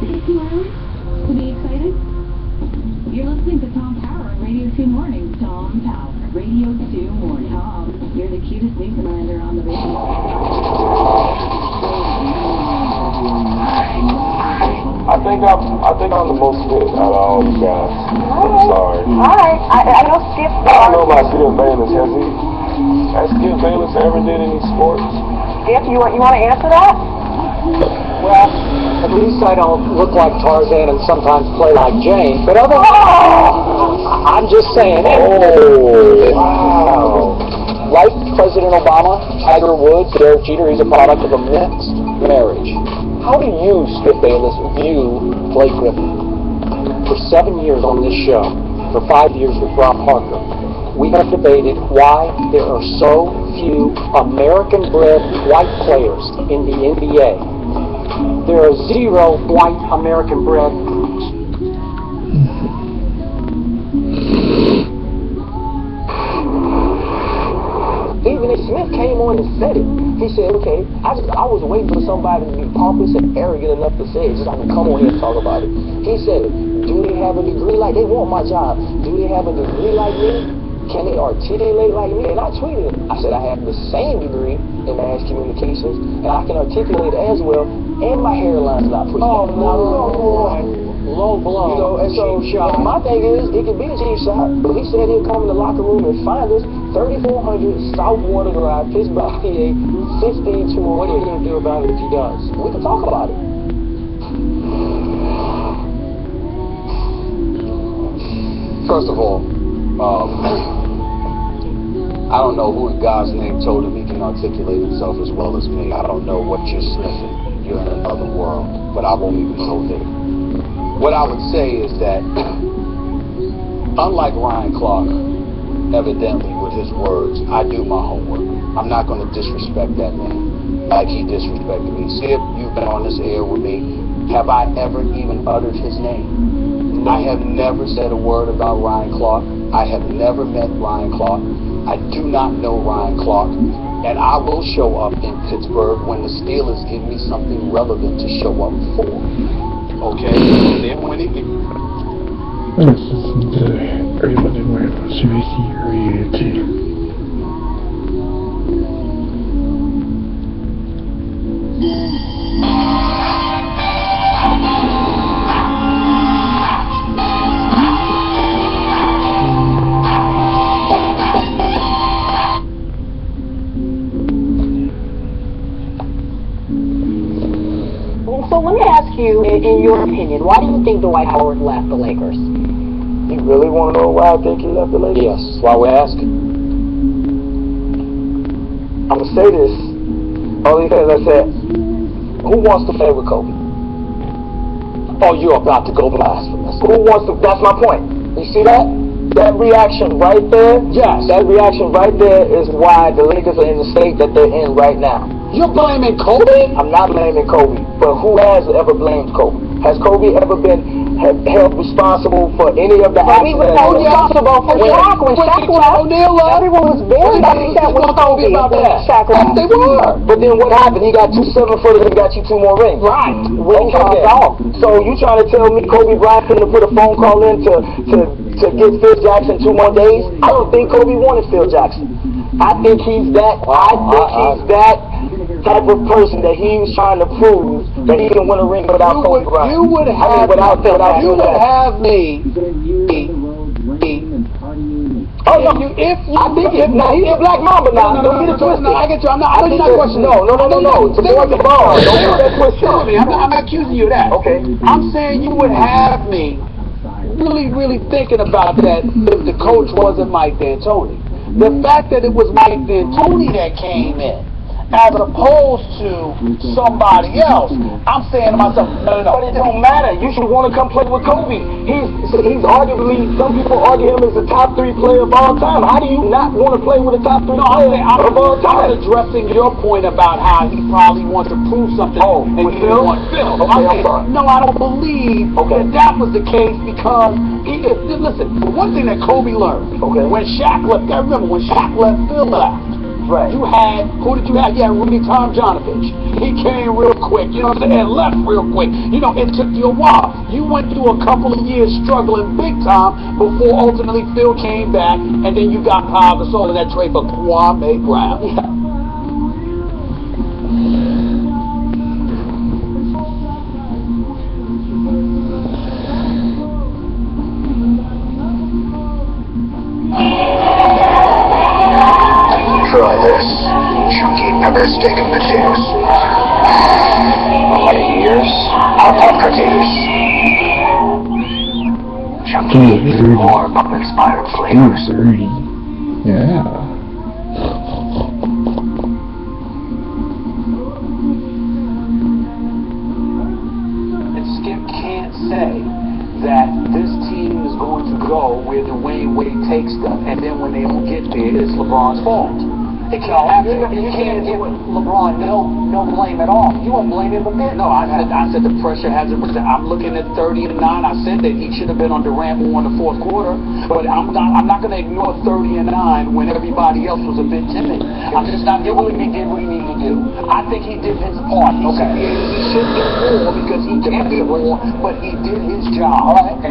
To be excited? You're listening to Tom Power on Radio 2 Mornings. Tom Power, Radio 2 Mornings. Tom, you're the cutest Newfoundlander on the radio. I think I'm the most fit out of all the guys. I'm sorry. Alright, I know Skip. I don't know about Skip Bayless. Has Skip Bayless ever did any sports? Skip, you want to answer that? Well, at least I don't look like Tarzan and sometimes play like Jane, but other I'm just saying. Oh, wow. Like President Obama, Tiger Woods, Derek Jeter, he's a product of a mixed marriage. How do you, Skip Bayless, view Blake Griffin? For 7 years on this show, for 5 years with Rob Parker, we have debated why there are so few American-bred white players in the NBA. There are 0 white American-bred. Stephen A. Smith came on and said it. He said, okay, I was waiting for somebody to be pompous and arrogant enough to say it, just I can come on here and talk about it. He said, do they have a degree like, they want my job, do they have a degree like me? Can they articulate like me? And I tweeted him. I said, I have the same degree in mass communications, and I can articulate as well, and my hairline's not pushed up. Low blow. You know, and so my thing is, it could be a cheap shot, but he said he'll come in the locker room and find us 3400 Southwater Drive, Pittsburgh, PA, 15 to 1. What are you going to do about it if he does? We can talk about it. First of all, I don't know who in God's name told him he can articulate himself as well as me. I don't know what you're sniffing. You're in another world, but I won't even go there. What I would say is that, unlike Ryan Clark, evidently with his words, I do my homework. I'm not going to disrespect that man like he disrespected me. See, if you've been on this air with me, have I ever even uttered his name? I have never said a word about Ryan Clark. I have never met Ryan Clark. I do not know Ryan Clark. And I will show up in Pittsburgh when the Steelers give me something relevant to show up for. Okay? And then when it... Everybody went to CBC So let me ask you, in your opinion, why do you think Dwight Howard left the Lakers? You really want to know why I think he left the Lakers? Yes, that's why we're asking. I'm going to say this only because I said, who wants to play with Kobe? Oh, you're about to go blasphemous. Who wants to, that's my point. You see that? That reaction right there? Yes. That reaction right there is why the Lakers are in the state that they're in right now. You're blaming Kobe? I'm not blaming Kobe, but who has ever blamed Kobe? Has Kobe ever been held responsible for any of the actions? He was held responsible for Shaq. When Shaq left, everyone was very upset with Kobe about that. Shaq left. They were. But then what happened? He got 2 7-footers and got you 2 more rings. Right. Okay. So you trying to tell me Kobe Bryant couldn't have put a phone call in to get Phil Jackson 2 more days? I don't think Kobe wanted Phil Jackson. I think he's that. That type of person that he was trying to prove that he can win a ring without Kobe Bryant. You would have me. Oh no! I think he's a Black Mamba now. Don't get it twisted. No, I get you. I know you're not questioning. No. To board the ball. Don't get that twisted. I'm not accusing you of that. Okay. I'm saying you would have me really thinking about that if the coach wasn't Mike D'Antoni. The fact that it was Mike D'Antoni that came in, as opposed to somebody else. I'm saying to myself, no. But it don't matter. You should want to come play with Kobe. He's arguably, some people argue him as the top 3 player of all time. How do you not want to play with a top 3 player of all time? I'm addressing your point about how he probably wants to prove something. Oh, and with Phil? Phil. Okay, I'm sorry. No, I don't believe that was the case because listen, one thing that Kobe learned, when Shaq left, I remember when Shaq left, Phil left. Right. You had, who did you have? You had Rudy Tomjanovich. He came real quick, you know what I'm saying, and left real quick. You know, it took you a while. You went through a couple of years struggling big time before ultimately Phil came back, and then you got Pau Gasol in that trade for Kwame Brown. Yeah. Try this. Chunky pepper steak and potatoes. A lot of years. Hot potatoes. Chunky, more pub-inspired flavors. 30. Yeah. And Skip can't say that this team is going to go where Dwayne Wade takes them, and then when they don't get there, it's LeBron's fault. It can't happen. You can't give LeBron no blame at all. You won't blame him a bit. No, I said the pressure hasn't risen. I'm looking at 30-9. I said that he should have been on Durant more in the fourth quarter, but I'm not going to ignore 30-9 when everybody else was a bit timid. I'm just not giving him he did what he needed to do. I think he did his part. He should get more because he can get more, but he did his job. All right.